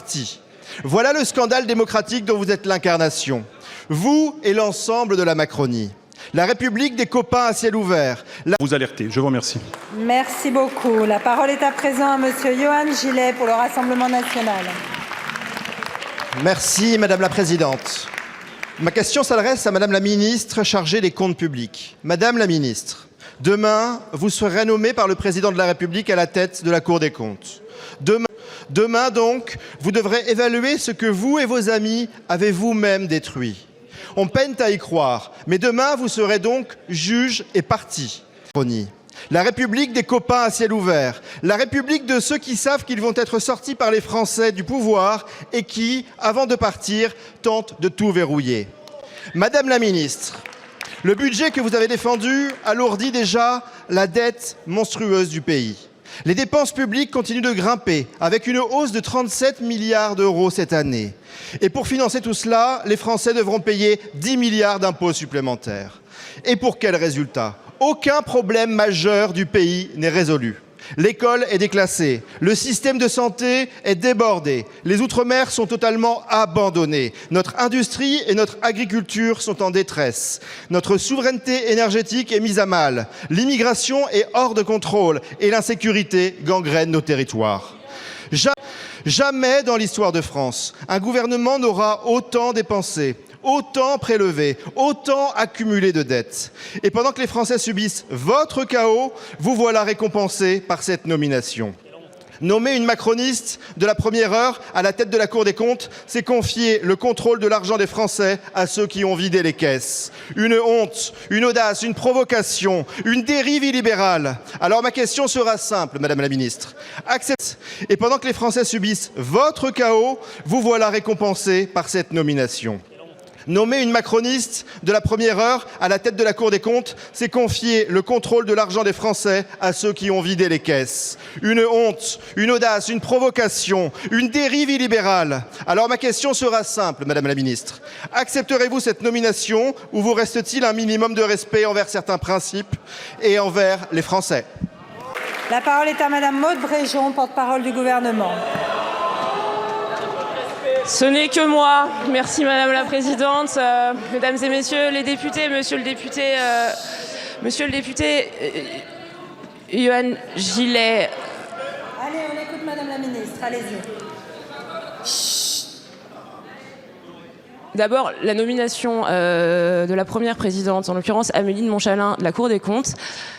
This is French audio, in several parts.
parti. Voilà le scandale démocratique dont vous êtes l'incarnation. Vous et l'ensemble de la Macronie. La République des copains à ciel ouvert. Vous alertez. Je vous remercie. Merci beaucoup. La parole est à présent à monsieur Johan Gillet pour le Rassemblement national. Merci Madame la Présidente. Ma question s'adresse à Madame la Ministre chargée des comptes publics. Madame la Ministre, demain, vous serez nommée par le Président de la République à la tête de la Cour des comptes. Demain donc, vous devrez évaluer ce que vous et vos amis avez vous-même détruit. On peine à y croire, mais demain, vous serez donc juge et partie. La République des copains à ciel ouvert, la République de ceux qui savent qu'ils vont être sortis par les Français du pouvoir et qui, avant de partir, tentent de tout verrouiller. Madame la Ministre, le budget que vous avez défendu alourdit déjà la dette monstrueuse du pays. Les dépenses publiques continuent de grimper, avec une hausse de 37 milliards d'euros cette année. Et pour financer tout cela, les Français devront payer 10 milliards d'impôts supplémentaires. Et pour quel résultat ? Aucun problème majeur du pays n'est résolu. L'école est déclassée, le système de santé est débordé, les Outre-mer sont totalement abandonnés, notre industrie et notre agriculture sont en détresse, notre souveraineté énergétique est mise à mal, l'immigration est hors de contrôle et l'insécurité gangrène nos territoires. Jamais dans l'histoire de France, un gouvernement n'aura autant dépensé, autant prélevé, autant accumulé de dettes. Et pendant que les Français subissent votre chaos, vous voilà récompensés par cette nomination. Nommer une macroniste de la première heure à la tête de la Cour des comptes, c'est confier le contrôle de l'argent des Français à ceux qui ont vidé les caisses. Une honte, une audace, une provocation, une dérive illibérale. Alors ma question sera simple, Madame la Ministre. Et pendant que les Français subissent votre chaos, vous voilà récompensés par cette nomination. Nommer une macroniste de la première heure à la tête de la Cour des comptes, c'est confier le contrôle de l'argent des Français à ceux qui ont vidé les caisses. Une honte, une audace, une provocation, une dérive illibérale. Alors ma question sera simple, Madame la Ministre. Accepterez-vous cette nomination ou vous reste-t-il un minimum de respect envers certains principes et envers les Français ? La parole est à Madame Maude Bréjon, porte-parole du gouvernement. Ce n'est que moi. Merci Madame la Présidente. Mesdames et Messieurs les députés, Monsieur le député Johan Gillet. Allez, on écoute Madame la Ministre, allez-y. D'abord, la nomination de la première présidente, en l'occurrence Amélie de Montchalin, de la Cour des comptes,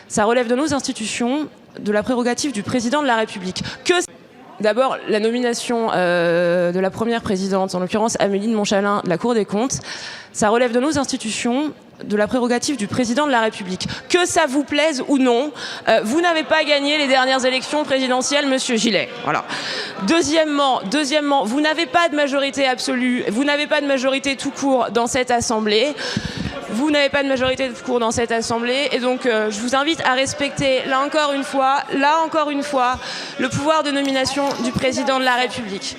ça relève de nos institutions, de la prérogative du président de la République. D'abord, la nomination de la première présidente, en l'occurrence Amélie de Montchalin, de la Cour des comptes, ça relève de nos institutions, de la prérogative du président de la République. Que ça vous plaise ou non, vous n'avez pas gagné les dernières élections présidentielles, Monsieur Gillet. Voilà. Deuxièmement, vous n'avez pas de majorité absolue, vous n'avez pas de majorité tout court dans cette Assemblée. Vous n'avez pas de majorité de cours dans cette Assemblée et donc je vous invite à respecter là encore une fois, le pouvoir de nomination du président de la République.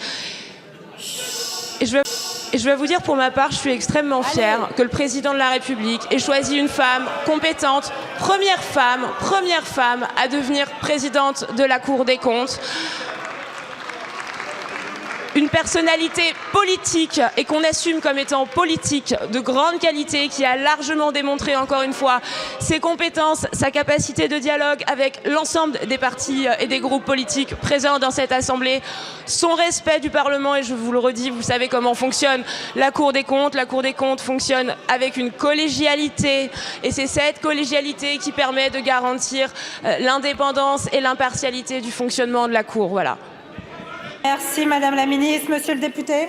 Et je vais vous dire pour ma part, je suis extrêmement fière que le président de la République ait choisi une femme compétente, première femme à devenir présidente de la Cour des comptes. Une personnalité politique et qu'on assume comme étant politique de grande qualité qui a largement démontré encore une fois ses compétences, sa capacité de dialogue avec l'ensemble des partis et des groupes politiques présents dans cette Assemblée, son respect du Parlement et je vous le redis, vous savez comment fonctionne la Cour des comptes. La Cour des comptes fonctionne avec une collégialité et c'est cette collégialité qui permet de garantir l'indépendance et l'impartialité du fonctionnement de la Cour. Voilà. Merci Madame la Ministre. Monsieur le député.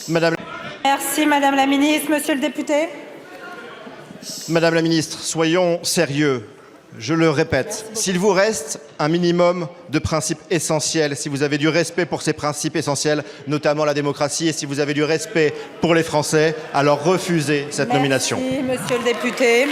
Merci Madame la Ministre. Monsieur le député. Madame la Ministre, soyons sérieux. Je le répète, s'il vous reste un minimum de principes essentiels, si vous avez du respect pour ces principes essentiels, notamment la démocratie, et si vous avez du respect pour les Français, alors refusez cette nomination. Merci Monsieur le député.